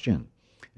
question.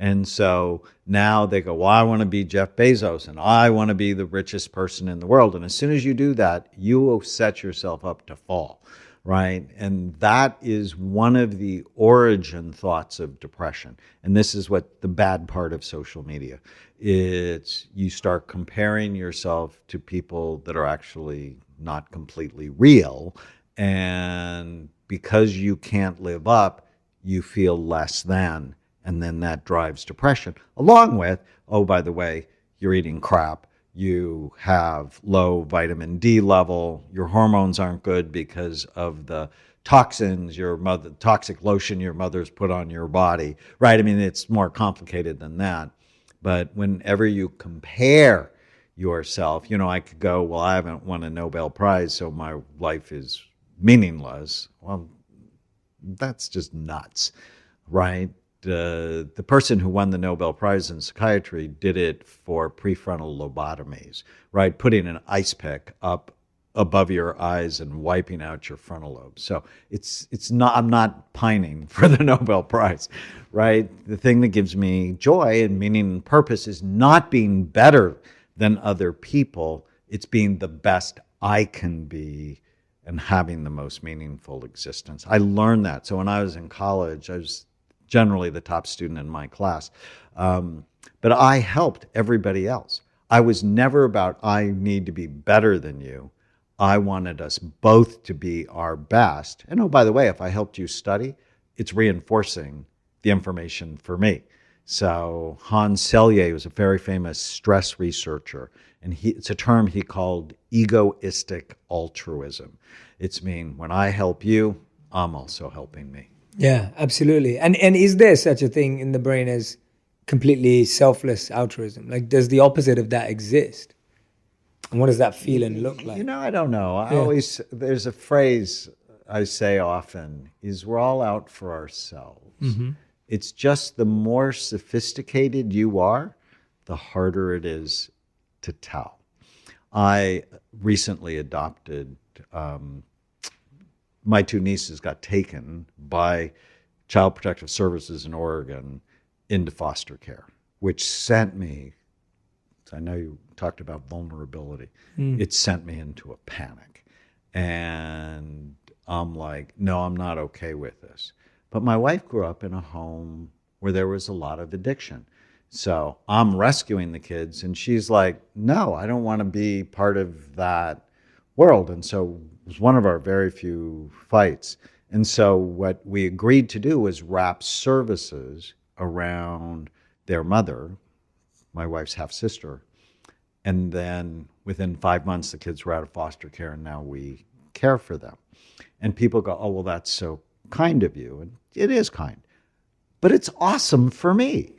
And so now they go, well, I want to be Jeff Bezos and I want to be the richest person in the world. And as soon as you do that, you will set yourself up to fall, right? And that is one of the origin thoughts of depression. And this is what the bad part of social media. It's you start comparing yourself to people that are actually not completely real. And because you can't live up, you feel less than. And then that drives depression, along with, oh, by the way, you're eating crap. You have low vitamin D level. Your hormones aren't good because of the toxins, toxic lotion your mother's put on your body, right? I mean, it's more complicated than that. But whenever you compare yourself, I could go, well, I haven't won a Nobel Prize, so my life is meaningless. Well, that's just nuts, right? The person who won the Nobel Prize in psychiatry did it for prefrontal lobotomies, right? Putting an ice pick up above your eyes and wiping out your frontal lobe. So it's not, I'm not pining for the Nobel Prize, right? The thing that gives me joy and meaning and purpose is not being better than other people. It's being the best I can be and having the most meaningful existence. I learned that. So when I was in college, I was generally the top student in my class. But I helped everybody else. I was never about, I need to be better than you. I wanted us both to be our best. And oh, by the way, if I helped you study, it's reinforcing the information for me. So Hans Selye was a very famous stress researcher, and it's a term he called egoistic altruism. It's when I help you, I'm also helping me. Yeah, absolutely. And is there such a thing in the brain as completely selfless altruism? Like, does the opposite of that exist? And what does that feel and look like? I don't know. There's a phrase I say often, is we're all out for ourselves. Mm-hmm. It's just the more sophisticated you are, the harder it is to tell. I recently adopted, my two nieces got taken by Child Protective Services in Oregon into foster care, which sent me, I know you talked about vulnerability, it sent me into a panic. And I'm like, no, I'm not okay with this. But my wife grew up in a home where there was a lot of addiction. So I'm rescuing the kids, and she's like, no, I don't want to be part of that world. And so it was one of our very few fights. And so what we agreed to do was wrap services around their mother, my wife's half-sister. And then within 5 months, the kids were out of foster care, and now we care for them. And people go, oh, well, that's so kind of you. And it is kind. But it's awesome for me,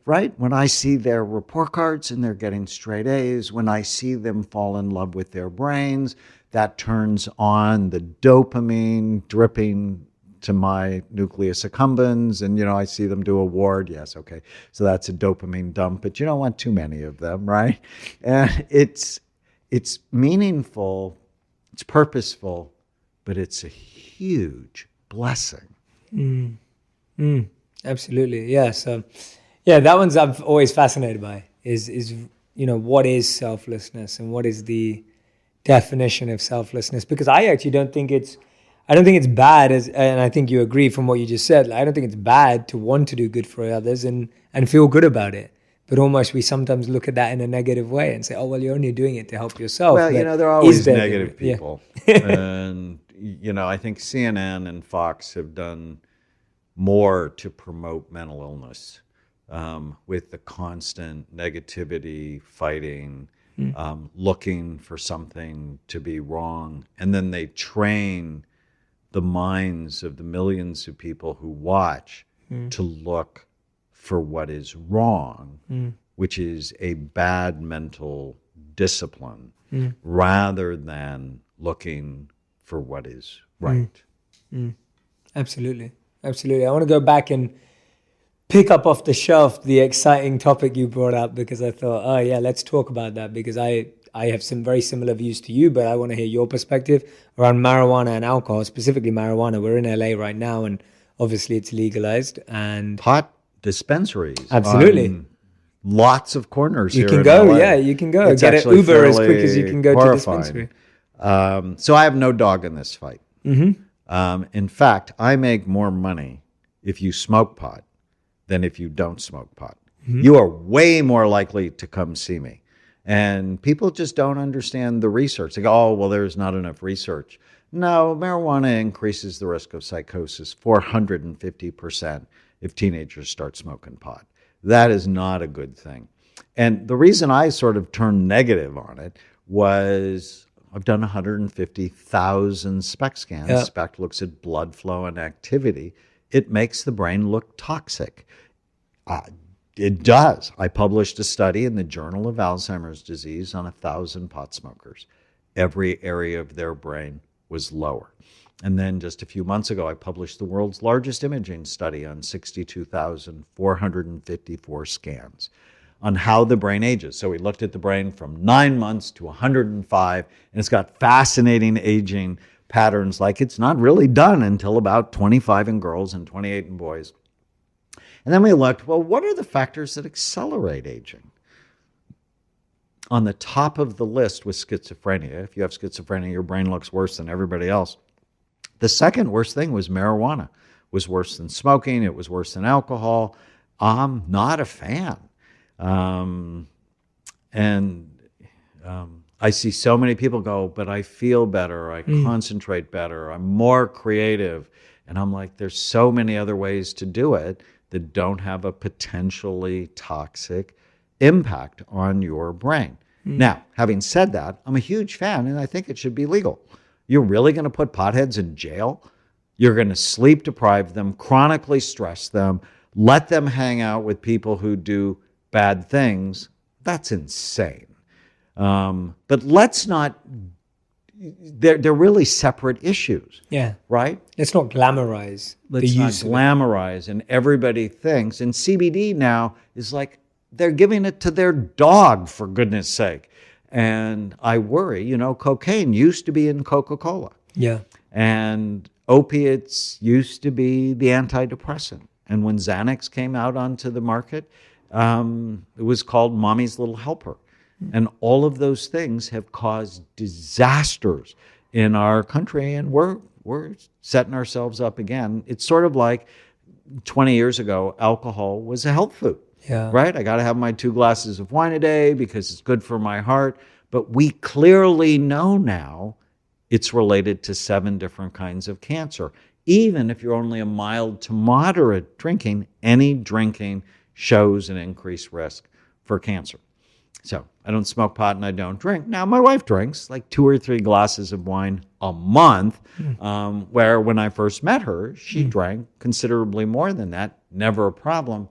right? When I see their report cards and they're getting straight A's, when I see them fall in love with their brains, that turns on the dopamine dripping to my nucleus accumbens. And, I see them do a ward. Yes, okay. So that's a dopamine dump, but you don't want too many of them, right? And it's meaningful, it's purposeful, but it's a huge blessing. Absolutely. Yeah. So, that one's I've always fascinated by is what is selflessness and what is the definition of selflessness? Because I actually don't think it's bad, and I think you agree from what you just said. I don't think it's bad to want to do good for others and feel good about it. But almost we sometimes look at that in a negative way and say, oh, well, you're only doing it to help yourself. Well, there are always negative people. And, I think CNN and Fox have done more to promote mental illness with the constant negativity, fighting, looking for something to be wrong. And then they train the minds of the millions of people who watch to look for what is wrong, which is a bad mental discipline, rather than looking for what is right. Absolutely. Absolutely. I want to go back and pick up off the shelf the exciting topic you brought up, because I thought, oh yeah, let's talk about that, because I have some very similar views to you, but I want to hear your perspective around marijuana and alcohol, specifically marijuana. We're in LA right now, and obviously it's legalized. And pot dispensaries. Absolutely. On lots of corners You here can in go, LA. yeah, you can go. It's Get an actually Uber as quick as you fairly can go to horrifying. dispensary. So I have no dog in this fight. In fact, I make more money if you smoke pot than if you don't smoke pot. You are way more likely to come see me. And people just don't understand the research. They go, oh, well, there's not enough research. No, marijuana increases the risk of psychosis 450% if teenagers start smoking pot. That is not a good thing. And the reason I sort of turned negative on it was I've done 150,000 SPECT scans. Yeah. SPECT looks at blood flow and activity. It makes the brain look toxic. It does. I published a study in the Journal of Alzheimer's Disease on 1,000 pot smokers. Every area of their brain was lower. And then just a few months ago, I published the world's largest imaging study on 62,454 scans on how the brain ages. So we looked at the brain from 9 months to 105, and it's got fascinating aging patterns, like it's not really done until about 25 in girls and 28 in boys. And then we looked, well, what are the factors that accelerate aging? On the top of the list was schizophrenia. If you have schizophrenia, your brain looks worse than everybody else. The second worst thing was marijuana. It was worse than smoking. It was worse than alcohol. I'm not a fan. I see so many people go, but I feel better. I concentrate better. I'm more creative. And I'm like, there's so many other ways to do it that don't have a potentially toxic impact on your brain. Now, having said that, I'm a huge fan, and I think it should be legal. You're really going to put potheads in jail? You're going to sleep deprive them, chronically stress them, let them hang out with people who do bad things? That's insane. But let's not, they're really separate issues. Yeah. Right? Let's not glamorize the Let's not use of it. glamorize, and everybody thinks, and CBD now is like they're giving it to their dog, for goodness sake. And I worry, cocaine used to be in Coca-Cola. Yeah. And opiates used to be the antidepressant. And when Xanax came out onto the market, it was called Mommy's Little Helper. And all of those things have caused disasters in our country, and we're setting ourselves up again. It's sort of like 20 years ago, alcohol was a health food. Yeah. Right? I got to have my 2 glasses of wine a day because it's good for my heart. But we clearly know now it's related to 7 different kinds of cancer. Even if you're only a mild to moderate drinking, any drinking shows an increased risk for cancer. So I don't smoke pot and I don't drink. Now, my wife drinks like 2 or 3 glasses of wine a month, where when I first met her, she drank considerably more than that. Never a problem.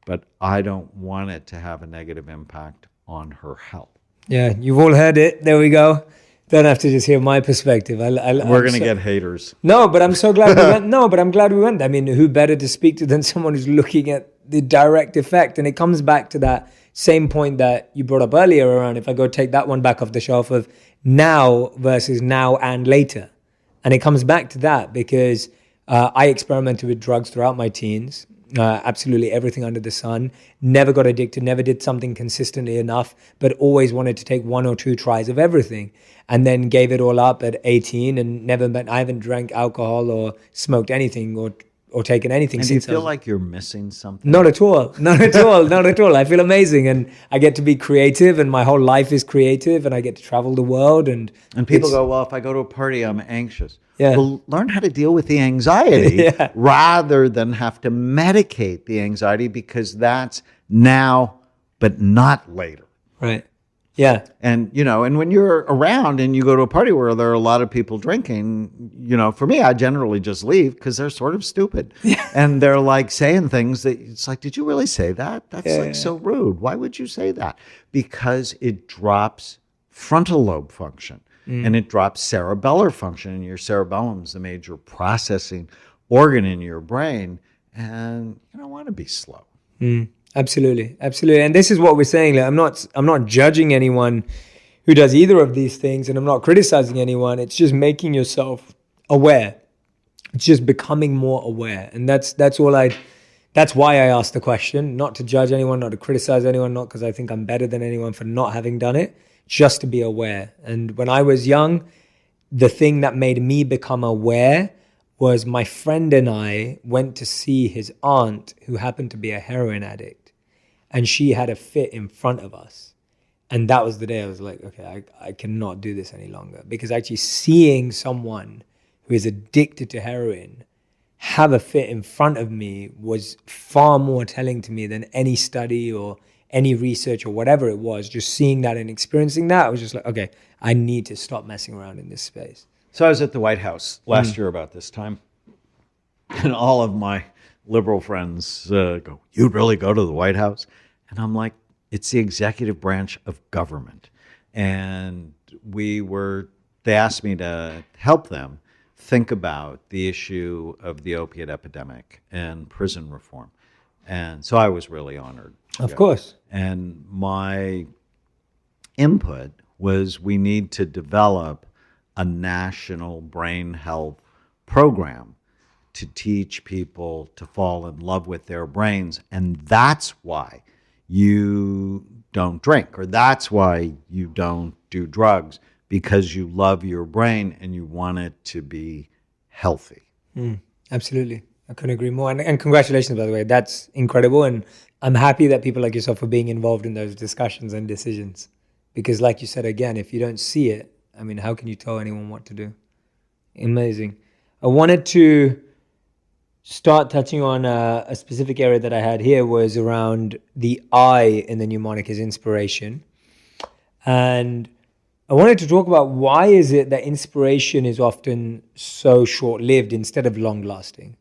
But I don't want it to have a negative impact on her health. Yeah, you've all heard it. There we go. Don't have to just hear my perspective. We're going to get haters. No, but I'm so glad we went. No, but I'm glad we went. I mean, who better to speak to than someone who's looking at the direct effect? And it comes back to that same point that you brought up earlier around, if I go take that one back off the shelf, of now versus now and later. And it comes back to that because I experimented with drugs throughout my teens. Absolutely everything under the sun. Never got addicted, never did something consistently enough, but always wanted to take 1 or 2 tries of everything. And then gave it all up at 18 and I haven't drank alcohol or smoked anything or taken anything and since. Do you feel like you're missing something? Not at all. Not at all. Not at all. I feel amazing, and I get to be creative, and my whole life is creative, and I get to travel the world. And people go, well, if I go to a party, I'm anxious. Yeah. Well, learn how to deal with the anxiety rather than have to medicate the anxiety, because that's now, but not later. Right. Yeah. And, and when you're around and you go to a party where there are a lot of people drinking, for me, I generally just leave because they're sort of stupid. And they're like saying things that it's like, did you really say that? That's so rude. Why would you say that? Because it drops frontal lobe function and it drops cerebellar function. And your cerebellum is the major processing organ in your brain. And you don't want to be slow. Absolutely. Absolutely. And this is what we're saying. Like, I'm not judging anyone who does either of these things, and I'm not criticizing anyone. It's just making yourself aware. It's just becoming more aware. And that's that's why I asked the question, not to judge anyone, not to criticize anyone, not because I think I'm better than anyone for not having done it, just to be aware. And when I was young, the thing that made me become aware was my friend and I went to see his aunt, who happened to be a heroin addict, and she had a fit in front of us. And that was the day I was like, okay, I cannot do this any longer. Because actually seeing someone who is addicted to heroin have a fit in front of me was far more telling to me than any study or any research or whatever it was. Just seeing that and experiencing that, I was just like, okay, I need to stop messing around in this space. So I was at the White House last year about this time, and all of my liberal friends go, "You'd really go to the White House?" And I'm like, it's the executive branch of government. And they asked me to help them think about the issue of the opiate epidemic and prison reform. And so I was really honored. Of course. And my input was we need to develop a national brain health program to teach people to fall in love with their brains. And that's why you don't drink, or that's why you don't do drugs, because you love your brain and you want it to be healthy. Absolutely. I couldn't agree more. And congratulations, by the way. That's incredible. And I'm happy that people like yourself are being involved in those discussions and decisions. Because like you said, again, if you don't see it, I mean, how can you tell anyone what to do? Amazing. I wanted to start touching on a specific area that I had here was around the I in the mnemonic is inspiration. And I wanted to talk about why is it that inspiration is often so short-lived instead of long-lasting?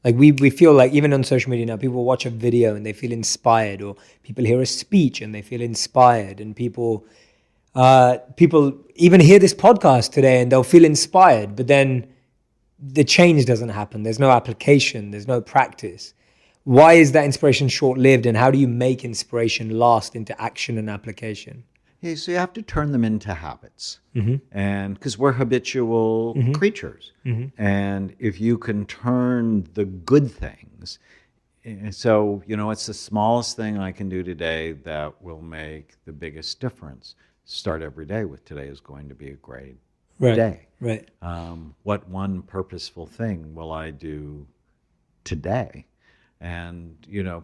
Like we feel like even on social media now, people watch a video and they feel inspired, or people hear a speech and they feel inspired, and people even hear this podcast today and they'll feel inspired, but then the change doesn't happen. There's no application. There's no practice. Why is that inspiration short-lived, and how do you make inspiration last into action and application? Yeah, so you have to turn them into habits, and because we're habitual creatures, and if you can turn the good things, so it's the smallest thing I can do today that will make the biggest difference. Start every day with today is going to be a great day. Right. What one purposeful thing will I do today? And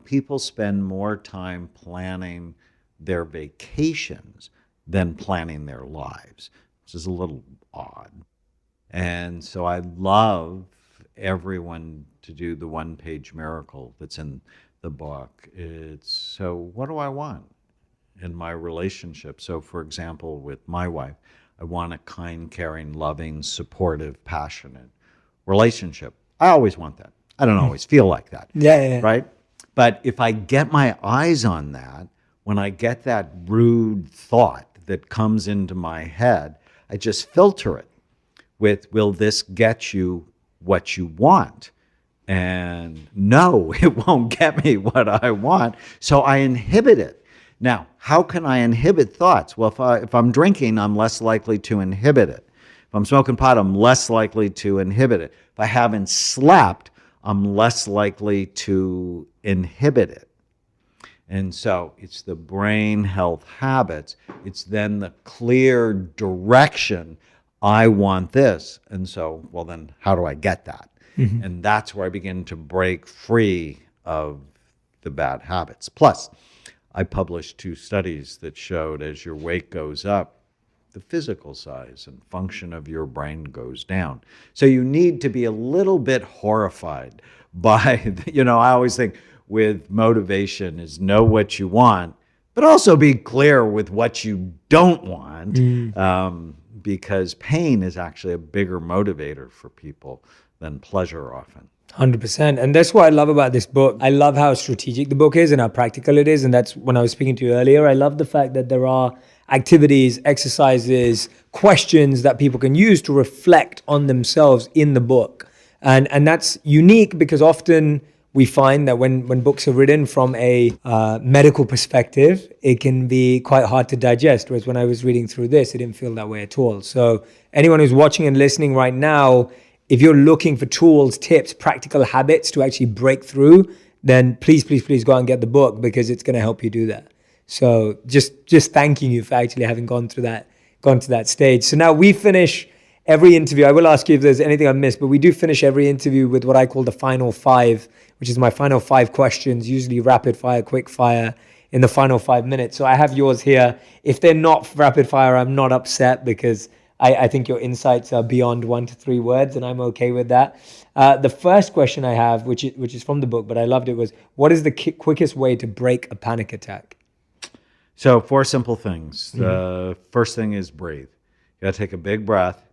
people spend more time planning their vacations than planning their lives, which is a little odd. And so I love everyone to do the one-page miracle that's in the book. It's, so what do I want in my relationship? So for example, with my wife, I want a kind, caring, loving, supportive, passionate relationship. I always want that. I don't always feel like that. Yeah. Right? But if I get my eyes on that, when I get that rude thought that comes into my head, I just filter it with, will this get you what you want? And no, it won't get me what I want. So I inhibit it. Now, how can I inhibit thoughts? Well, if I'm drinking, I'm less likely to inhibit it. If I'm smoking pot, I'm less likely to inhibit it. If I haven't slept, I'm less likely to inhibit it. And so it's the brain health habits. It's then the clear direction. I want this. And so, well, then how do I get that? And that's where I begin to break free of the bad habits. Plus, I published 2 studies that showed as your weight goes up, the physical size and function of your brain goes down. So you need to be a little bit horrified by, I always think with motivation is know what you want, but also be clear with what you don't want, because pain is actually a bigger motivator for people than pleasure often. 100%. And that's what I love about this book. I love how strategic the book is and how practical it is. And that's when I was speaking to you earlier. I love the fact that there are activities, exercises, questions that people can use to reflect on themselves in the book. And that's unique because often we find that when books are written from a medical perspective, it can be quite hard to digest. Whereas when I was reading through this, it didn't feel that way at all. So anyone who's watching and listening right now, if you're looking for tools, tips, practical habits to actually break through then please, please, please go out and get the book, because it's going to help you do that. So just thanking you for actually having gone to that stage. So now we finish every interview. I will ask you if there's anything I missed, but we do finish every interview with what I call the final 5, which is my final 5 questions, usually rapid fire, quick fire, in the final 5 minutes. So I have yours here. If they're not rapid fire, I'm not upset, because I think your insights are beyond 1 to 3 words, and I'm okay with that. The first question I have, which is from the book, but I loved it, was, what is the quickest way to break a panic attack? So 4 simple things. The first thing is breathe. You got to take a big breath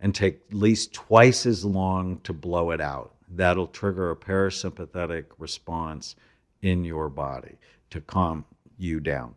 and take at least twice as long to blow it out. That'll trigger a parasympathetic response in your body to calm you down.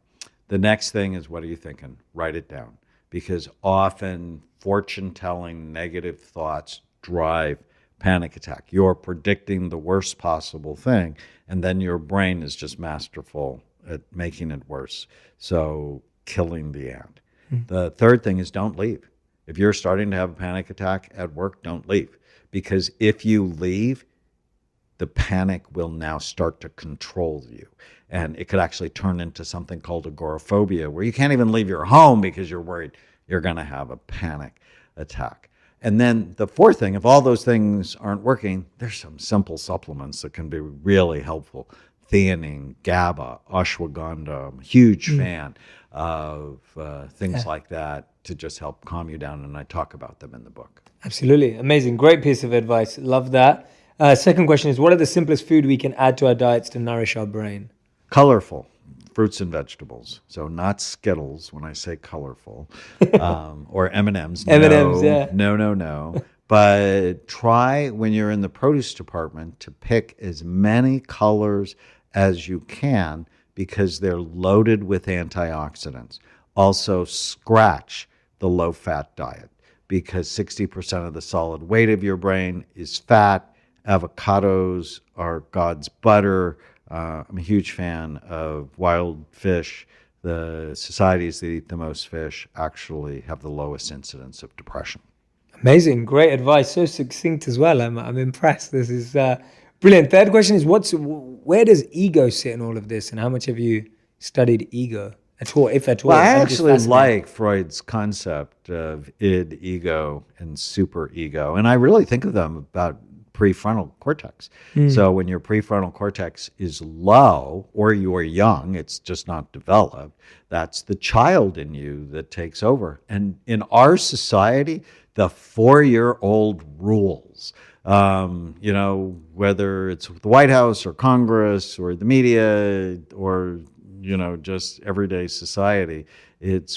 The next thing is, what are you thinking? Write it down, because often fortune-telling negative thoughts drive panic attack. You're predicting the worst possible thing, and then your brain is just masterful at making it worse. So killing the ant. The third thing is, don't leave. If you're starting to have a panic attack at work, don't leave. Because if you leave, the panic will now start to control you. And it could actually turn into something called agoraphobia, where you can't even leave your home because you're worried you're going to have a panic attack. And then the fourth thing, if all those things aren't working, there's some simple supplements that can be really helpful. Theanine, GABA, ashwagandha. I'm a huge fan of things like that to just help calm you down, and I talk about them in the book. Absolutely. Amazing. Great piece of advice. Love that. Second question is, what are the simplest food we can add to our diets to nourish our brain? Colorful fruits and vegetables. So not Skittles when I say colorful, or M&Ms. M&Ms, yeah. No. But try, when you're in the produce department, to pick as many colors as you can, because they're loaded with antioxidants. Also, scratch the low-fat diet, because 60% of the solid weight of your brain is fat. Avocados are God's butter. I'm a huge fan of wild fish. The societies that eat the most fish actually have the lowest incidence of depression. Amazing. Great advice. So succinct as well. I'm impressed. This is brilliant. Third question is, where does ego sit in all of this, and how much have you studied ego at all, if at all? Well, I actually like Freud's concept of id, ego, and superego, and I really think of them about prefrontal cortex. So when your prefrontal cortex is low, or you are young, it's just not developed, that's the child in you that takes over. And in our society, the 4-year-old rules. Whether it's the White House or Congress or the media or, just everyday society,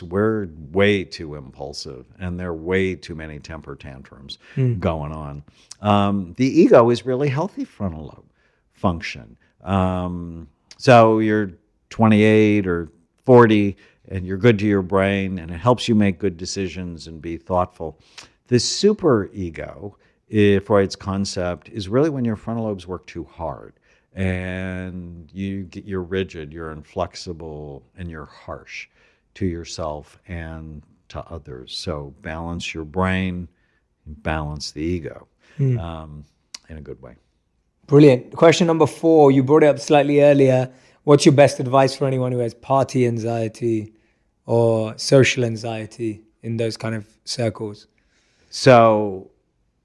we're way too impulsive, and there are way too many temper tantrums going on. The ego is really healthy frontal lobe function. So you're 28 or 40, and you're good to your brain, and it helps you make good decisions and be thoughtful. The superego, Freud's concept, is really when your frontal lobes work too hard, and you're rigid, you're inflexible, and you're harsh to yourself and to others. So balance your brain, balance the ego in a good way. Brilliant. Question number 4, you brought it up slightly earlier. What's your best advice for anyone who has party anxiety or social anxiety in those kind of circles? So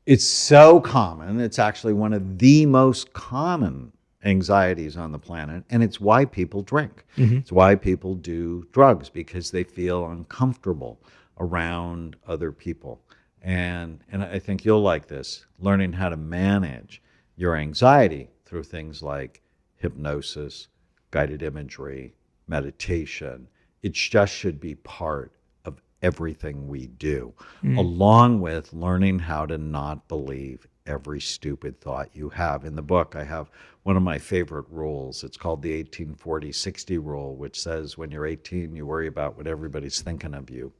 it's so common. It's actually one of the most common anxieties on the planet, and it's why people drink. It's why people do drugs, because they feel uncomfortable around other people. And I think you'll like this, learning how to manage your anxiety through things like hypnosis, guided imagery, meditation. It just should be part of everything we do, along with learning how to not believe every stupid thought you have. In the book, I have one of my favorite rules. It's called the 18-40-60 rule, which says when you're 18, you worry about what everybody's thinking of you.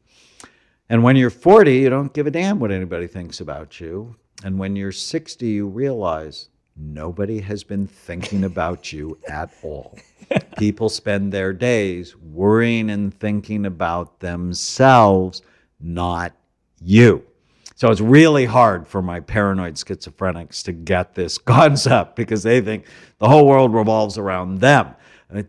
And when you're 40, you don't give a damn what anybody thinks about you. And when you're 60, you realize nobody has been thinking about you at all. People spend their days worrying and thinking about themselves, not you. So it's really hard for my paranoid schizophrenics to get this concept because they think the whole world revolves around them.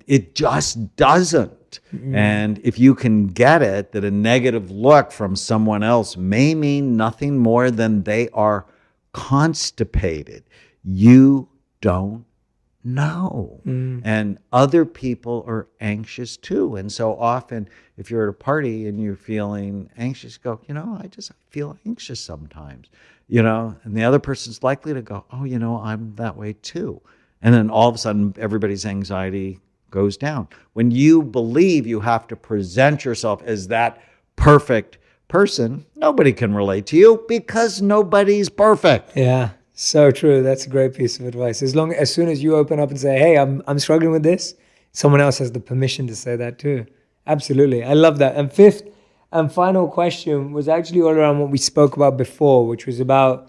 It just doesn't. And if you can get it, that a negative look from someone else may mean nothing more than they are constipated. You don't know. And other people are anxious too. And so often, if you're at a party and you're feeling anxious, go, I just feel anxious sometimes, and the other person's likely to go, oh, I'm that way too. And then all of a sudden, everybody's anxiety goes down. When you believe you have to present yourself as that perfect person, nobody can relate to you because nobody's perfect. Yeah. So true. That's a great piece of advice. As soon as you open up and say, hey, I'm struggling with this, someone else has the permission to say that too. Absolutely. I love that. And fifth and final question was actually all around what we spoke about before, which was about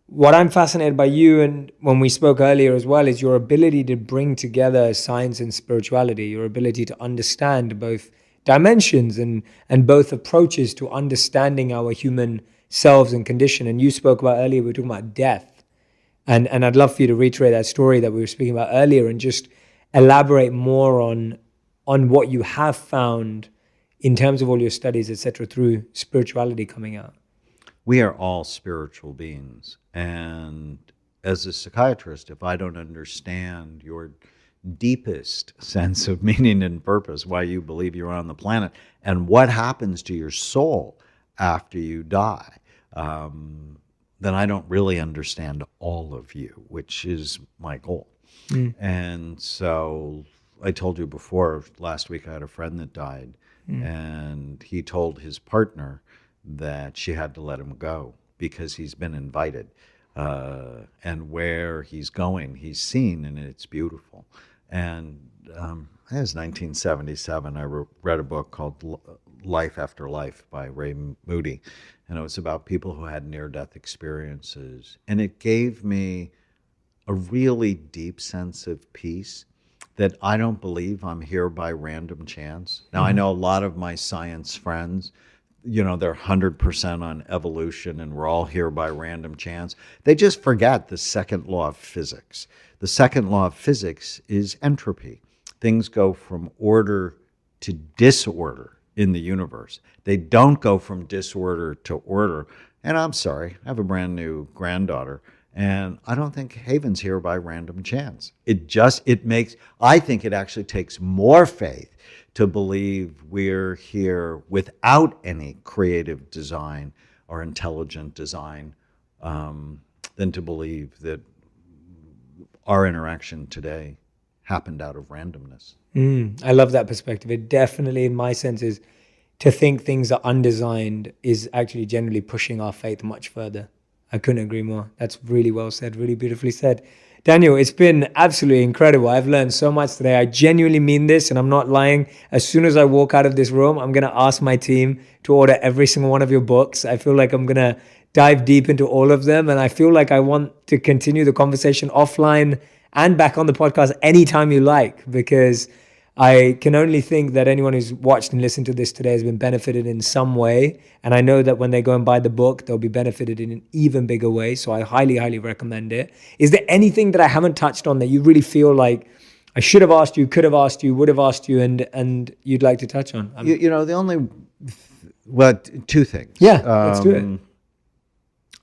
what I'm fascinated by you, and when we spoke earlier as well, is your ability to bring together science and spirituality, your ability to understand both dimensions and both approaches to understanding our human selves and condition. And you spoke about earlier, we were talking about death. And I'd love for you to reiterate that story that we were speaking about earlier and just elaborate more on what you have found in terms of all your studies, etc., through spirituality coming out. We are all spiritual beings. And as a psychiatrist, if I don't understand your deepest sense of meaning and purpose, why you believe you're on the planet, and what happens to your soul after you die, then I don't really understand all of you, which is my goal. And so I told you before, last week I had a friend that died, and he told his partner that she had to let him go because he's been invited. And where he's going, he's seen, and it's beautiful. And it was 1977. I read a book called Life After Life by Ray Moody, and it was about people who had near-death experiences. And it gave me a really deep sense of peace that I don't believe I'm here by random chance. Now, I know a lot of my science friends, they're 100% on evolution and we're all here by random chance. They just forget the second law of physics. The second law of physics is entropy. Things go from order to disorder in the universe. They don't go from disorder to order. And I'm sorry, I have a brand new granddaughter, and I don't think Haven's here by random chance. I think it actually takes more faith to believe we're here without any creative design or intelligent design than to believe that our interaction today happened out of randomness. I love that perspective. It definitely, in my sense, is to think things are undesigned is actually generally pushing our faith much further. I couldn't agree more. That's really well said, really beautifully said. Daniel, it's been absolutely incredible. I've learned so much today. I genuinely mean this, and I'm not lying. As soon as I walk out of this room, I'm going to ask my team to order every single one of your books. I feel like I'm going to dive deep into all of them, and I feel like I want to continue the conversation offline and back on the podcast anytime you like, because I can only think that anyone who's watched and listened to this today has been benefited in some way. And I know that when they go and buy the book, they'll be benefited in an even bigger way. So I highly, highly recommend it. Is there anything that I haven't touched on that you really feel like I should have asked you, could have asked you, would have asked you, and you'd like to touch on? Two things. Yeah, let's do it.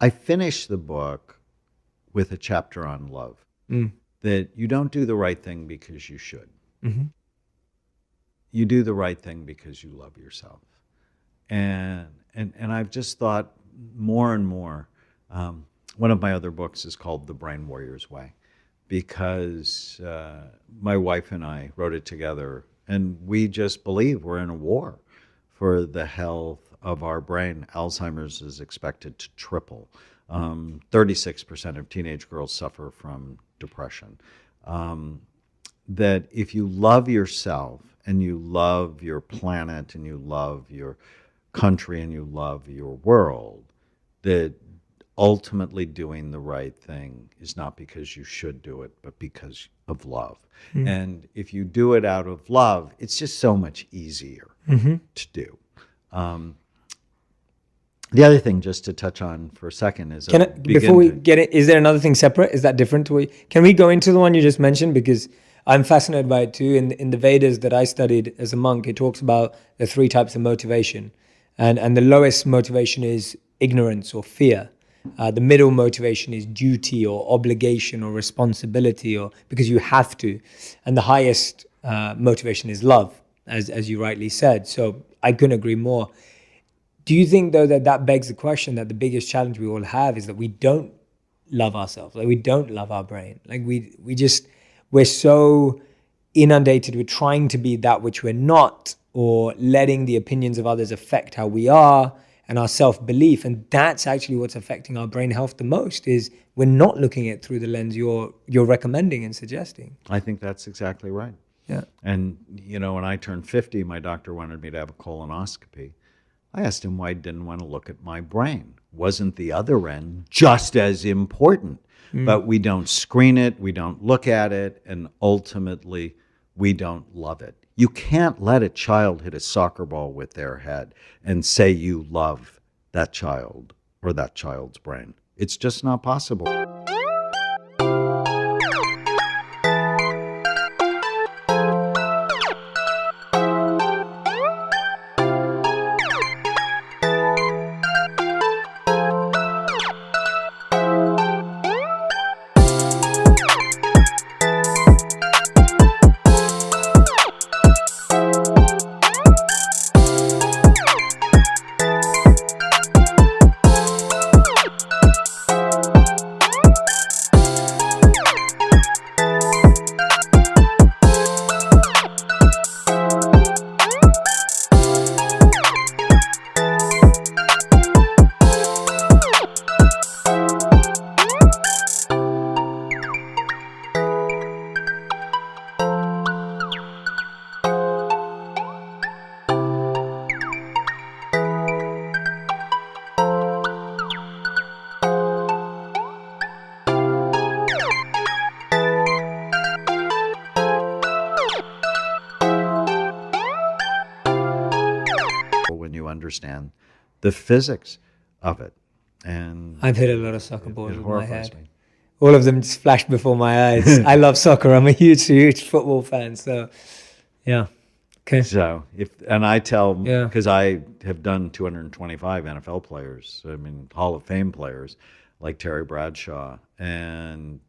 I finished the book with a chapter on love, that you don't do the right thing because you should. You do the right thing because you love yourself. And I've just thought more and more, one of my other books is called The Brain Warrior's Way, because my wife and I wrote it together, and we just believe we're in a war for the health of our brain. Alzheimer's is expected to triple. 36% of teenage girls suffer from depression. That if you love yourself and you love your planet and you love your country and you love your world, that ultimately doing the right thing is not because you should do it, but because of love. And if you do it out of love, it's just so much easier to do. The other thing, just to touch on for a second, is Before we get it, is there another thing separate? Is that different to what can we go into the one you just mentioned? Because I'm fascinated by it too. In the Vedas that I studied as a monk, it talks about the 3 types of motivation. And the lowest motivation is ignorance or fear. The middle motivation is duty or obligation or responsibility, or because you have to. And the highest motivation is love, as you rightly said. So I couldn't agree more. Do you think, though, that begs the question that the biggest challenge we all have is that we don't love ourselves, like we don't love our brain, like we're so inundated with trying to be that which we're not, or letting the opinions of others affect how we are and our self-belief. And that's actually what's affecting our brain health the most, is we're not looking at it through the lens you're recommending and suggesting. I think that's exactly right. Yeah. And, when I turned 50, my doctor wanted me to have a colonoscopy. I asked him why I didn't want to look at my brain. Wasn't the other end just as important? But we don't screen it, we don't look at it, and ultimately we don't love it. You can't let a child hit a soccer ball with their head and say you love that child or that child's brain. It's just not possible. Understand the physics of it. And I've hit a lot of soccer balls with my head. Me. All of them just flashed before my eyes. I love soccer. I'm a huge football fan. So, yeah. Okay. So I tell, because I have done 225 NFL players, Hall of Fame players like Terry Bradshaw. And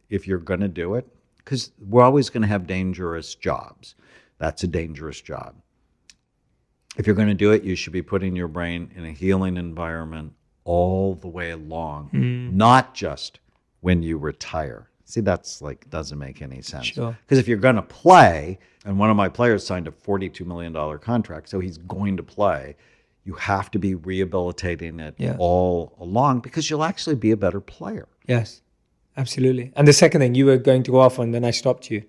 if you're going to do it, because we're always going to have dangerous jobs. That's a dangerous job. If you're going to do it, you should be putting your brain in a healing environment all the way along, not just when you retire. See, that's doesn't make any sense. Sure. Because if you're going to play, and one of my players signed a $42 million contract, so he's going to play, you have to be rehabilitating it all along, because you'll actually be a better player. Yes, absolutely. And the second thing you were going to go off on, then I stopped you.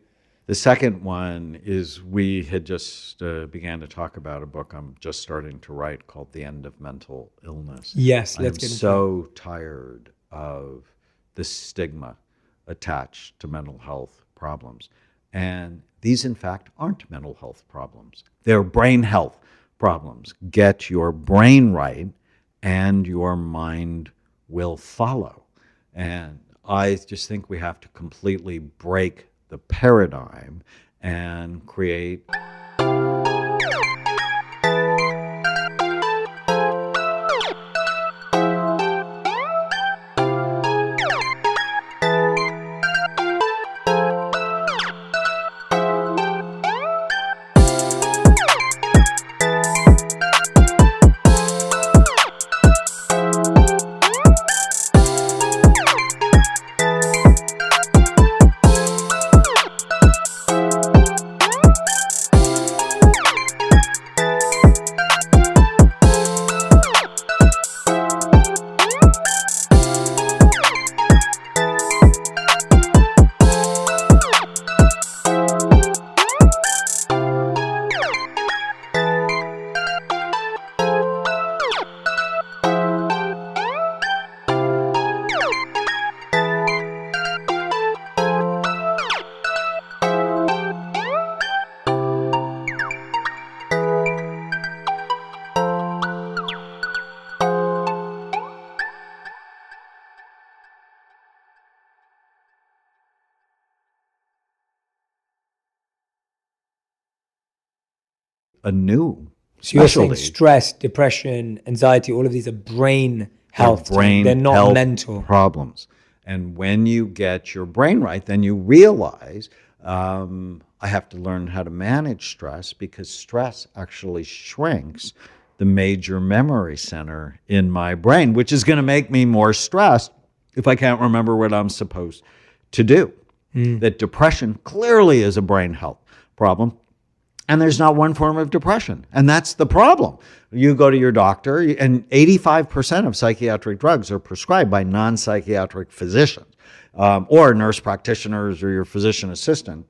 The second one is we had just began to talk about a book I'm just starting to write called The End of Mental Illness. Yes, let's get into it. I'm so tired of the stigma attached to mental health problems. And these, in fact, aren't mental health problems. They're brain health problems. Get your brain right, and your mind will follow. And I just think we have to completely break the paradigm and create a new So you're saying specialty. stress, depression, anxiety, all of these are brain health. Brain They're not health mental. problems. And when you get your brain right, then you realize I have to learn how to manage stress, because stress actually shrinks the major memory center in my brain, which is going to make me more stressed if I can't remember what I'm supposed to do. That depression clearly is a brain health problem. And there's not one form of depression. And that's the problem. You go to your doctor, and 85% of psychiatric drugs are prescribed by non-psychiatric physicians or nurse practitioners or your physician assistant.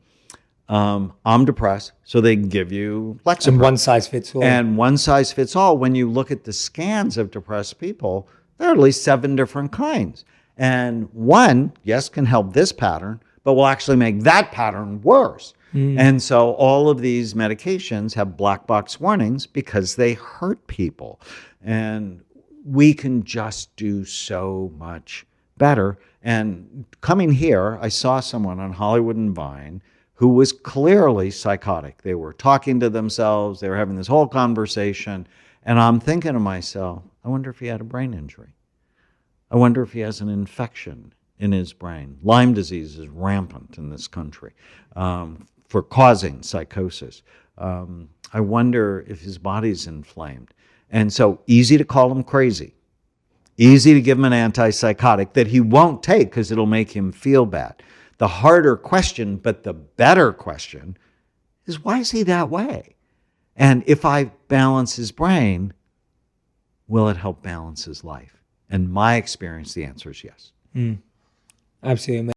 I'm depressed, so they give you Lexapro. And one size fits all. And one size fits all. When you look at the scans of depressed people, there are at least 7 different kinds. And one, yes, can help this pattern, but will actually make that pattern worse. And so all of these medications have black box warnings because they hurt people. And we can just do so much better. And coming here, I saw someone on Hollywood and Vine who was clearly psychotic. They were talking to themselves. They were having this whole conversation. And I'm thinking to myself, I wonder if he had a brain injury. I wonder if he has an infection in his brain. Lyme disease is rampant in this country for causing psychosis. I wonder if his body's inflamed. And so easy to call him crazy. Easy to give him an antipsychotic that he won't take because it'll make him feel bad. The harder question, but the better question, is why is he that way? And if I balance his brain, will it help balance his life? And my experience, the answer is yes. Absolutely.